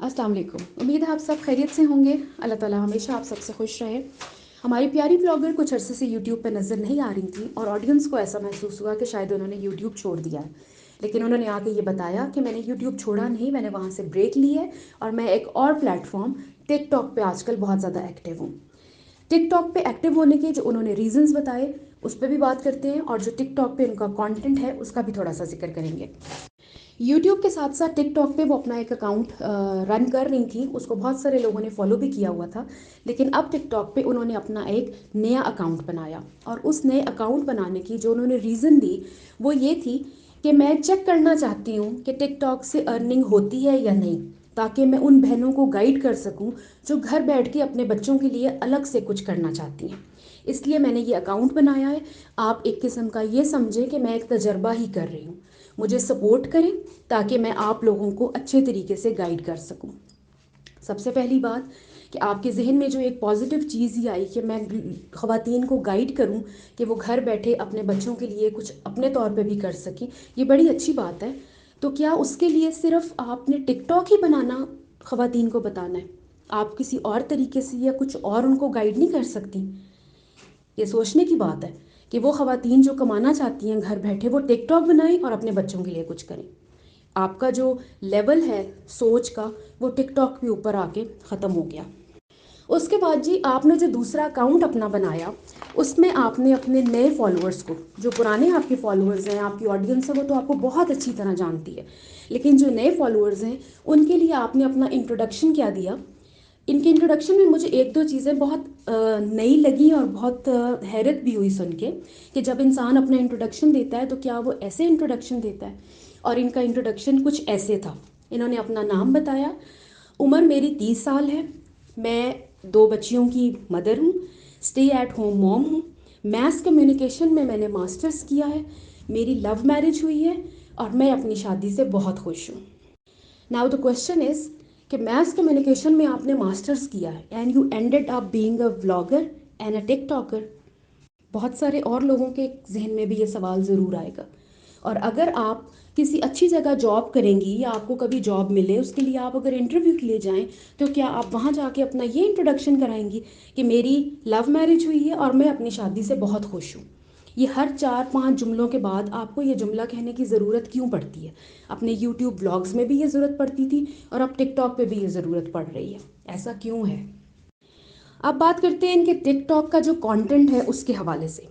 अस्सलाम वालेकुम। उम्मीद है आप सब खैरियत से होंगे। अल्लाह ताला हमेशा आप सबसे खुश रहे। हमारी प्यारी ब्लॉगर कुछ अरसे से यूट्यूब पर नज़र नहीं आ रही थी और ऑडियंस को ऐसा महसूस हुआ कि शायद उन्होंने यूट्यूब छोड़ दिया है। लेकिन उन्होंने आके ये बताया कि मैंने यूट्यूब छोड़ा नहीं, मैंने वहाँ से ब्रेक ली है और मैं एक और प्लेटफॉर्म टिकटॉक पे आजकल बहुत ज़्यादा एक्टिव हूँ। टिकटॉक पे एक्टिव होने के जो उन्होंने रीजंस बताए उस पर भी बात करते हैं और जो टिकटॉक पे उनका कंटेंट है उसका भी थोड़ा सा जिक्र करेंगे। यूट्यूब के साथ साथ टिकटॉक पे वो अपना एक अकाउंट रन कर रही थी, उसको बहुत सारे लोगों ने फॉलो भी किया हुआ था। लेकिन अब टिकटॉक पे उन्होंने अपना एक नया अकाउंट बनाया और उस नए अकाउंट बनाने की जो उन्होंने रीज़न दी वो ये थी कि मैं चेक करना चाहती हूँ कि टिकटॉक से अर्निंग होती है या नहीं, ताकि मैं उन बहनों को गाइड कर सकूँ जो घर बैठ के अपने बच्चों के लिए अलग से कुछ करना चाहती हैं। इसलिए मैंने ये अकाउंट बनाया है। आप एक किस्म का ये समझें कि मैं एक तजर्बा ही कर रही हूँ। मुझे सपोर्ट करें ताकि मैं आप लोगों को अच्छे तरीके से गाइड कर सकूं। सबसे पहली बात कि आपके जहन में जो एक पॉजिटिव चीज़ ही आई कि मैं ख़वातीन को गाइड करूं कि वो घर बैठे अपने बच्चों के लिए कुछ अपने तौर पे भी कर सकें, ये बड़ी अच्छी बात है। तो क्या उसके लिए सिर्फ आपने टिकटॉक ही बनाना ख़वातीन को बताना है? आप किसी और तरीके से या कुछ और उनको गाइड नहीं कर सकती? ये सोचने की बात है कि वो ख़वातीन जो कमाना चाहती हैं घर बैठे वो टिकटॉक बनाएं और अपने बच्चों के लिए कुछ करें। आपका जो लेवल है सोच का वो टिकटॉक के ऊपर आके ख़त्म हो गया। उसके बाद जी आपने जो दूसरा अकाउंट अपना बनाया उसमें आपने अपने नए फॉलोअर्स को, जो पुराने आपके फॉलोअर्स हैं, आपकी ऑडियंस है, वो तो आपको बहुत अच्छी तरह जानती है, लेकिन जो नए फॉलोअर्स हैं उनके लिए आपने अपना इंट्रोडक्शन क्या दिया। इनके इंट्रोडक्शन में मुझे एक दो चीज़ें बहुत नई लगी और बहुत हैरत भी हुई सुन के कि जब इंसान अपना इंट्रोडक्शन देता है तो क्या वो ऐसे इंट्रोडक्शन देता है। और इनका इंट्रोडक्शन कुछ ऐसे था। इन्होंने अपना नाम बताया, उम्र मेरी 30 साल है, मैं 2 बच्चियों की मदर हूँ, स्टे एट होम मॉम हूँ, मैथ कम्युनिकेशन में मैंने मास्टर्स किया है, मेरी लव मैरिज हुई है और मैं अपनी शादी से बहुत खुश हूँ। नाउ द क्वेश्चन इज कि मैथ्स कम्युनिकेशन में आपने मास्टर्स किया है and you ended up being a vlogger and a TikToker. बहुत सारे और लोगों के जहन में भी ये सवाल ज़रूर आएगा। और अगर आप किसी अच्छी जगह जॉब करेंगी या आपको कभी जॉब मिले, उसके लिए आप अगर इंटरव्यू के लिए जाएं तो क्या आप वहाँ जाके अपना ये इंट्रोडक्शन कराएंगी कि मेरी लव मैरिज हुई है और मैं अपनी शादी से बहुत खुश हूँ। ये हर 4-5 जुमलों के बाद आपको ये जुमला कहने की ज़रूरत क्यों पड़ती है? अपने यूट्यूब ब्लॉग्स में भी ये ज़रूरत पड़ती थी और अब टिकटॉक पे भी ये ज़रूरत पड़ रही है। ऐसा क्यों है? अब बात करते हैं इनके टिकटॉक का जो कंटेंट है उसके हवाले से।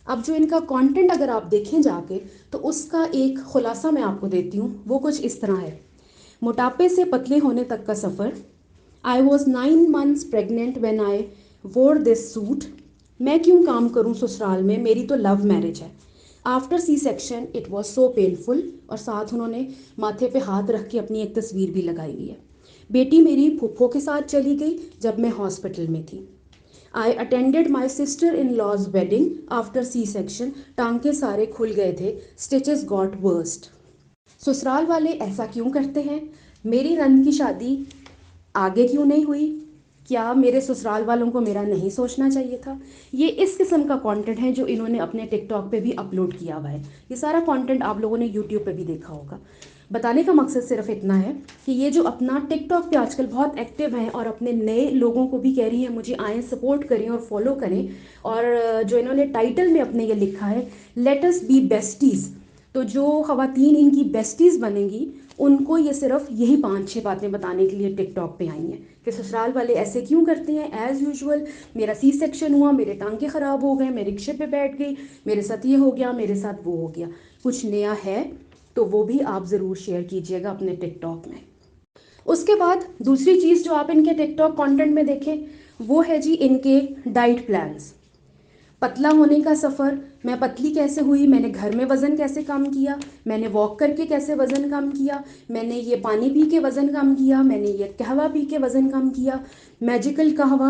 अब जो इनका कंटेंट अगर आप देखें जाके तो उसका एक खुलासा मैं आपको देती हूँ, वो कुछ इस तरह है। मोटापे से पतले होने तक का सफ़र। I was 9 months pregnant when I wore this suit. मैं क्यों काम करूँ ससुराल में, मेरी तो लव मैरिज है। After C section it was so painful. और साथ उन्होंने माथे पे हाथ रख के अपनी एक तस्वीर भी लगाई हुई है। बेटी मेरी फूफो के साथ चली गई जब मैं हॉस्पिटल में थी। I attended my sister in law's wedding after C section. टांके सारे खुल गए थे, स्टिचेस गॉट वर्स्ट। ससुराल वाले ऐसा क्यों करते हैं? मेरी नंद की शादी आगे क्यों नहीं हुई? क्या मेरे ससुराल वालों को मेरा नहीं सोचना चाहिए था? ये इस किस्म का कंटेंट है जो इन्होंने अपने टिकटॉक पे भी अपलोड किया हुआ है। ये सारा कंटेंट आप लोगों ने यूट्यूब पे भी देखा होगा। बताने का मकसद सिर्फ इतना है कि ये जो अपना टिकटॉक पे आजकल बहुत एक्टिव हैं और अपने नए लोगों को भी कह रही हैं मुझे आएँ सपोर्ट करें और फॉलो करें, और जो इन्होंने टाइटल में अपने ये लिखा है लेट अस बी बेस्टीज़, तो जो ख़वातीन इनकी बेस्टीज़ बनेंगी उनको ये सिर्फ यही 5-6 बातें बताने के लिए टिकटॉक पे आई हैं कि ससुराल वाले ऐसे क्यों करते हैं। एज़ यूजुअल मेरा सी सेक्शन हुआ, मेरे टांके ख़राब हो गए, मैं रिक्शे पे बैठ गई, मेरे साथ ये हो गया, मेरे साथ वो हो गया। कुछ नया है तो वो भी आप ज़रूर शेयर कीजिएगा अपने टिकटॉक में। उसके बाद दूसरी चीज़ जो आप इनके टिकटॉक कंटेंट में देखें वो है जी इनके डाइट प्लान्स। पतला होने का सफ़र, मैं पतली कैसे हुई, मैंने घर में वज़न कैसे कम किया, मैंने वॉक करके कैसे वज़न कम किया, मैंने ये पानी पी के वज़न कम किया, मैंने ये कहवा पी के वज़न कम किया, मैजिकल कहवा,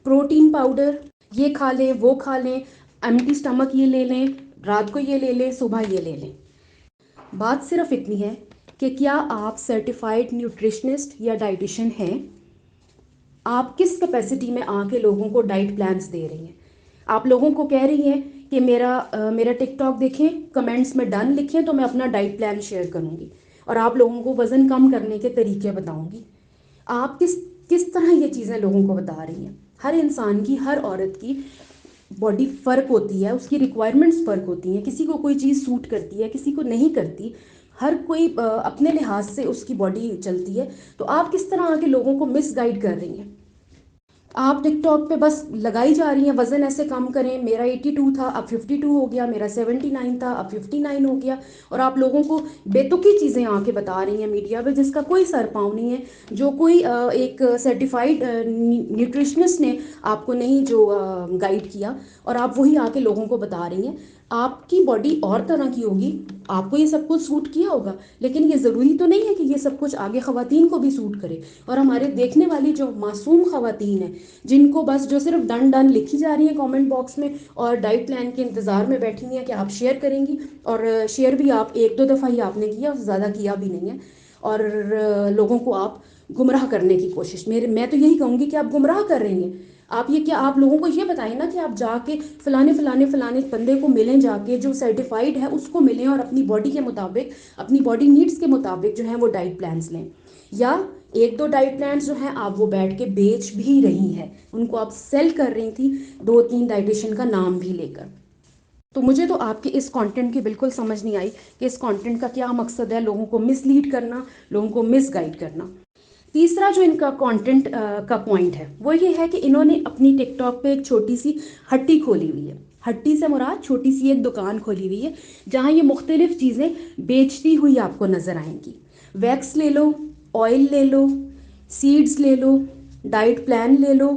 प्रोटीन पाउडर, ये खा लें वो खा लें, एम्प्टी स्टमक ये ले लें, रात को ये ले लें, सुबह ये ले लें। बात सिर्फ इतनी है कि क्या आप सर्टिफाइड न्यूट्रिशनिस्ट या डाइटिशियन हैं? आप किस कैपेसिटी में आके लोगों को डाइट प्लान्स दे रही हैं? आप लोगों को कह रही हैं कि मेरा टिकटॉक देखें, कमेंट्स में डन लिखें तो मैं अपना डाइट प्लान शेयर करूंगी, اور آپ لوگوں کو وزن کم کرنے کے طریقے بتاؤں گی. آپ کس طرح یہ چیزیں لوگوں کو بتا رہی ہیں. ہر انسان کی، ہر عورت کی باڈی فرق ہوتی ہے، اس کی ریکوائرمنٹس فرق ہوتی ہیں. کسی کو کوئی چیز سوٹ کرتی ہے، کسی کو نہیں کرتی. ہر کوئی اپنے لحاظ سے اس کی باڈی چلتی ہے. تو آپ کس طرح آ کے لوگوں کو مس گائیڈ کر رہی ہیں. آپ ٹک ٹاک پہ بس لگائی جا رہی ہیں وزن ایسے کم کریں، میرا 82 تھا اب 52 ہو گیا، میرا 79 تھا اب 59 ہو گیا. اور آپ لوگوں کو بے تکی چیزیں آ کے بتا رہی ہیں میڈیا پہ جس کا کوئی سر پاؤں نہیں ہے. جو کوئی ایک سرٹیفائڈ نیوٹریشنسٹ نے آپ کو نہیں جو گائیڈ کیا، اور آپ وہی آ کے لوگوں کو بتا رہی ہیں. آپ کی باڈی اور طرح کی ہوگی، آپ کو یہ سب کچھ سوٹ کیا ہوگا، لیکن یہ ضروری تو نہیں ہے کہ یہ سب کچھ آگے خواتین کو بھی سوٹ کرے. اور ہمارے دیکھنے والی جو معصوم خواتین ہیں، جن کو بس جو صرف ڈن لکھی جا رہی ہیں کامنٹ باکس میں، اور ڈائٹ پلان کے انتظار میں بیٹھی ہوئی ہیں کہ آپ شیئر کریں گی، اور شیئر بھی آپ 1-2 دفعہ ہی آپ نے کیا، زیادہ کیا بھی نہیں ہے. اور لوگوں کو آپ گمراہ کرنے کی کوشش، میں تو یہی کہوں گی کہ آپ گمراہ کر رہی ہیں. آپ لوگوں کو یہ بتائیں نا کہ آپ جا کے فلانے بندے کو ملیں، جا کے جو سرٹیفائڈ ہے اس کو ملیں، اور اپنی باڈی کے مطابق، اپنی باڈی نیڈز کے مطابق جو ہیں وہ ڈائٹ پلانز لیں. یا 1-2 ڈائٹ پلانز جو ہیں آپ وہ بیٹھ کے بیچ بھی رہی ہیں، ان کو آپ سیل کر رہی تھی 2-3 ڈائٹیشن کا نام بھی لے کر. تو مجھے تو آپ کے اس کانٹینٹ کی بالکل سمجھ نہیں آئی کہ اس کانٹینٹ کا کیا مقصد ہے. لوگوں کو مس لیڈ کرنا، لوگوں کو مس گائیڈ کرنا. تیسرا جو ان کا کانٹینٹ کا پوائنٹ ہے وہ یہ ہے کہ انہوں نے اپنی ٹک ٹاک پہ ایک چھوٹی سی ہٹی کھولی ہوئی ہے. ہٹی سے مراد چھوٹی سی ایک دکان کھولی ہوئی ہے جہاں یہ مختلف چیزیں بیچتی ہوئی آپ کو نظر آئیں گی. ویکس لے لو، آئل لے لو، سیڈز لے لو، ڈائٹ پلان لے لو،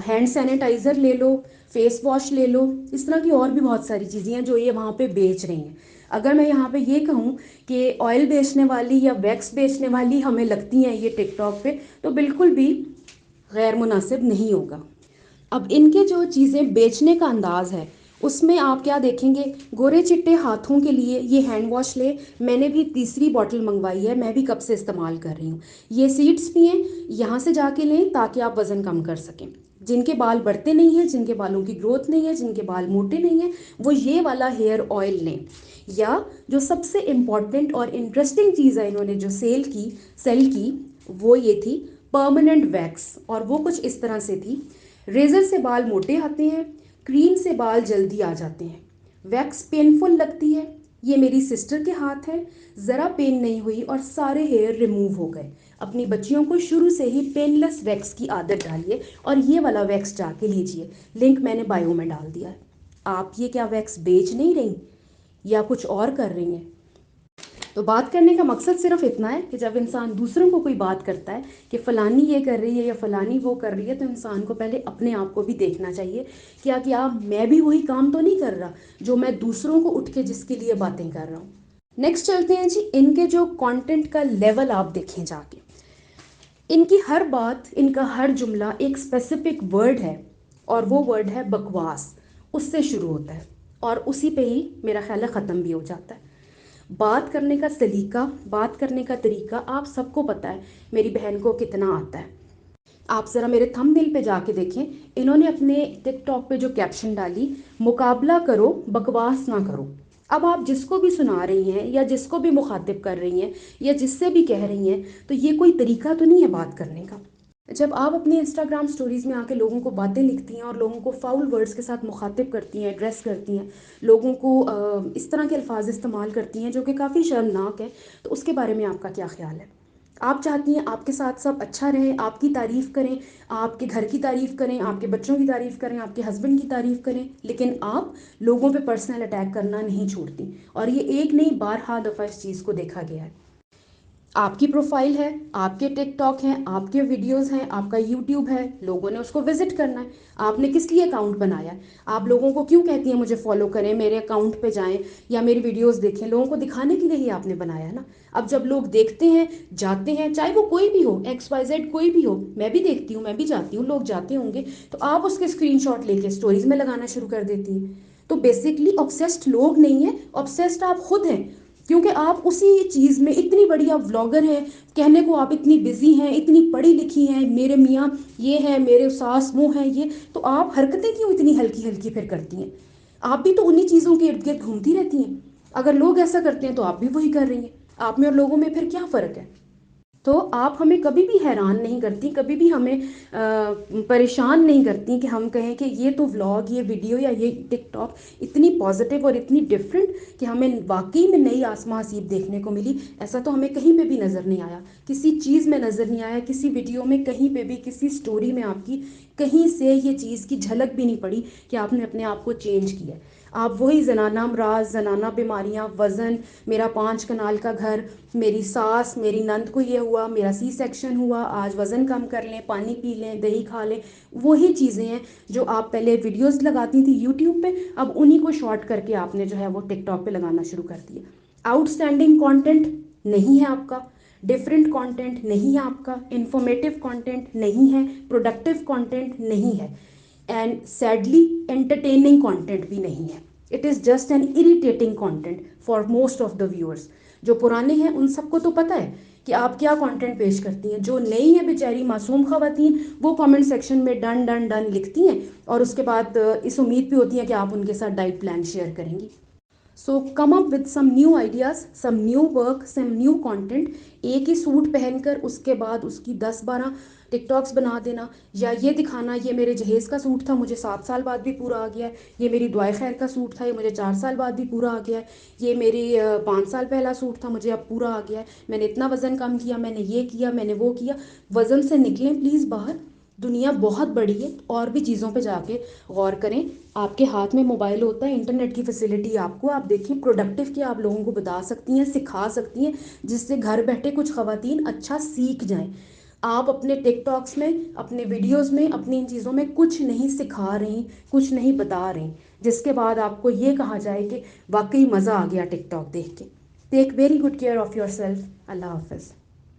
ہینڈ سینیٹائزر لے لو، فیس واش لے لو. اس طرح کی اور بھی بہت ساری چیزیں ہیں جو یہ وہاں پہ بیچ رہی ہیں. اگر میں یہاں پہ یہ کہوں کہ آئل بیچنے والی یا ویکس بیچنے والی ہمیں لگتی ہیں یہ ٹک ٹاک پہ، تو بالکل بھی غیر مناسب نہیں ہوگا. اب ان کے جو چیزیں بیچنے کا انداز ہے اس میں آپ کیا دیکھیں گے، گورے چٹے ہاتھوں کے لیے یہ ہینڈ واش لے. میں نے بھی تیسری بوٹل منگوائی ہے، میں بھی کب سے استعمال کر رہی ہوں. یہ سیڈز بھی ہیں، یہاں سے جا کے لیں تاکہ آپ وزن کم کر سکیں. جن کے بال بڑھتے نہیں ہیں، جن کے بالوں کی گروتھ نہیں ہے، جن کے بال موٹے نہیں ہیں، وہ یہ والا ہیئر آئل لیں. یا جو سب سے امپورٹنٹ اور انٹرسٹنگ چیز ہے انہوں نے جو سیل کی وہ یہ تھی پرماننٹ ویکس. اور وہ کچھ اس طرح سے تھی: ریزر سے بال موٹے آتے ہیں، کریم سے بال جلدی آ جاتے ہیں، ویکس پینفل لگتی ہے، یہ میری سسٹر کے ہاتھ ہے، ذرا پین نہیں ہوئی اور سارے ہیئر ریموو ہو گئے. اپنی بچیوں کو شروع سے ہی پین لیس ویکس کی عادت ڈالیے اور یہ والا ویکس جا کے لیجیے. لنک میں نے بایو میں ڈال دیا ہے. آپ یہ کیا ویکس بیچ نہیں رہی یا کچھ اور کر رہی ہیں؟ تو بات کرنے کا مقصد صرف اتنا ہے کہ جب انسان دوسروں کو کوئی بات کرتا ہے کہ فلانی یہ کر رہی ہے یا فلانی وہ کر رہی ہے، تو انسان کو پہلے اپنے آپ کو بھی دیکھنا چاہیے کیا میں بھی وہی کام تو نہیں کر رہا جو میں دوسروں کو اٹھ کے جس کے لیے باتیں کر رہا ہوں. نیکسٹ چلتے ہیں جی. ان کے جو کانٹینٹ کا لیول آپ دیکھیں جا کے، ان کی ہر بات، ان کا ہر جملہ ایک اسپیسیفک ورڈ ہے، اور وہ ورڈ ہے بکواس. اس سے شروع ہوتا ہے اور اسی پہ ہی میرا خیال ہے ختم بھی ہو جاتا ہے. بات کرنے کا سلیقہ، بات کرنے کا طریقہ آپ سب کو پتہ ہے میری بہن کو کتنا آتا ہے. آپ ذرا میرے تھم نیل پہ جا کے دیکھیں، انہوں نے اپنے ٹک ٹاک پہ جو کیپشن ڈالی: مقابلہ کرو، بکواس نہ کرو. اب آپ جس کو بھی سنا رہی ہیں یا جس کو بھی مخاطب کر رہی ہیں یا جس سے بھی کہہ رہی ہیں، تو یہ کوئی طریقہ تو نہیں ہے بات کرنے کا. جب آپ اپنی انسٹاگرام سٹوریز میں آ کے لوگوں کو باتیں لکھتی ہیں اور لوگوں کو فاؤل ورڈز کے ساتھ مخاطب کرتی ہیں، ایڈریس کرتی ہیں، لوگوں کو اس طرح کے الفاظ استعمال کرتی ہیں جو کہ کافی شرمناک ہے، تو اس کے بارے میں آپ کا کیا خیال ہے؟ آپ چاہتی ہیں آپ کے ساتھ سب اچھا رہیں، آپ کی تعریف کریں، آپ کے گھر کی تعریف کریں، آپ کے بچوں کی تعریف کریں، آپ کے ہسبینڈ کی تعریف کریں، لیکن آپ لوگوں پہ پرسنل اٹیک کرنا نہیں چھوڑتی. اور یہ ایک نہیں، بارہا دفعہ اس چیز کو دیکھا گیا ہے. آپ کی پروفائل ہے، آپ کے ٹک ٹاک ہیں، آپ کے ویڈیوز ہیں، آپ کا یوٹیوب ہے، لوگوں نے اس کو وزٹ کرنا ہے. آپ نے کس لیے اکاؤنٹ بنایا ہے؟ آپ لوگوں کو کیوں کہتی ہیں مجھے فالو کریں، میرے اکاؤنٹ پہ جائیں یا میری ویڈیوز دیکھیں؟ لوگوں کو دکھانے کے لیے ہی آپ نے بنایا ہے نا. اب جب لوگ دیکھتے ہیں، جاتے ہیں، چاہے وہ کوئی بھی ہو، XYZ کوئی بھی ہو، میں بھی دیکھتی ہوں، میں بھی جاتی ہوں، لوگ جاتے ہوں گے، تو آپ اس کے اسکرین شاٹ لے کے اسٹوریز میں لگانا شروع کر دیتی ہیں. تو بیسکلی آبسیسڈ لوگ نہیں ہیں، آبسیسڈ آپ خود ہیں، کیونکہ آپ اسی چیز میں اتنی بڑی آپ ولاگر ہیں، کہنے کو آپ اتنی بزی ہیں، اتنی پڑھی لکھی ہیں، میرے میاں یہ ہیں، میرے ساس وہ ہیں، یہ تو آپ حرکتیں کیوں اتنی ہلکی ہلکی پھر کرتی ہیں؟ آپ بھی تو انہی چیزوں کے ارد گرد گھومتی رہتی ہیں. اگر لوگ ایسا کرتے ہیں تو آپ بھی وہی کر رہی ہیں. आप में और लोगों में फिर क्या फ़र्क है? तो आप हमें कभी भी हैरान नहीं करती, कभी भी हमें परेशान नहीं करती कि हम कहें कि ये तो व्लॉग, ये वीडियो या ये टिकटॉक इतनी पॉजिटिव और इतनी डिफरेंट कि हमें वाकई में नई आसमां हसीब देखने को मिली। ऐसा तो हमें कहीं पे भी नज़र नहीं आया, किसी चीज़ में नज़र नहीं आया, किसी वीडियो में कहीं पे भी, किसी स्टोरी में आपकी कहीं से ये चीज़ की झलक भी नहीं पड़ी कि आपने अपने आप को चेंज किया। आप वही जनाना अमराज, जनाना बीमारियाँ, वज़न, मेरा 5 कनाल का घर, मेरी सास, मेरी नंद को ये हुआ, मेरा सी सेक्शन हुआ, आज वज़न कम कर लें, पानी पी लें, दही खा लें, वही चीज़ें हैं जो आप पहले वीडियोस लगाती थी यूट्यूब पे, अब उन्हीं को शॉर्ट करके आपने जो है वो टिकटॉक पे लगाना शुरू कर दिया। आउटस्टैंडिंग कंटेंट नहीं है आपका, डिफरेंट कंटेंट नहीं है आपका, इंफॉर्मेटिव कंटेंट नहीं है, प्रोडक्टिव कंटेंट नहीं है, एंड सैडली एंटरटेनिंग कंटेंट भी नहीं है। It is just an irritating content for most of the viewers. जो पुराने हैं उन सबको तो पता है कि आप क्या कंटेंट पेश करती हैं। जो नई है बेचारी मासूम खवातीन, वो कमेंट सेक्शन में डन डन डन लिखती हैं और उसके बाद इस उम्मीद पे होती हैं कि आप उनके साथ डाइट प्लान शेयर करेंगी। So come up with some new ideas, some new work, some new content. एक ही सूट पहनकर उसके बाद उसकी 10-12 टिकटॉक्स बना देना, या ये दिखाना ये मेरे जहेज़ का सूट था, मुझे 7 साल बाद भी पूरा आ गया है, ये मेरी दुआए खैर का सूट था, ये मुझे 4 साल बाद भी पूरा आ गया है, ये मेरी 5 साल पहला सूट था, मुझे अब पूरा आ गया है, मैंने इतना वज़न कम किया, मैंने ये किया, मैंने वो किया। वज़न से निकलें प्लीज़ बाहर, दुनिया बहुत बड़ी है, और भी चीज़ों पे जाके गौर करें। आपके हाथ में मोबाइल होता है, इंटरनेट की फैसिलिटी आपको, आप देखें प्रोडक्टिव क्या आप लोगों को बता सकती हैं, सिखा सकती हैं, जिससे घर बैठे कुछ खवातीन अच्छा सीख जाएं। आप अपने टिकटॉक्स में, अपने वीडियोस में, अपनी इन चीज़ों में कुछ नहीं सिखा रही, कुछ नहीं बता रही, जिसके बाद आपको ये कहा जाए कि वाकई मज़ा आ गया टिकटॉक देख के। Take very good care of yourself. अल्लाह हाफ़िज़।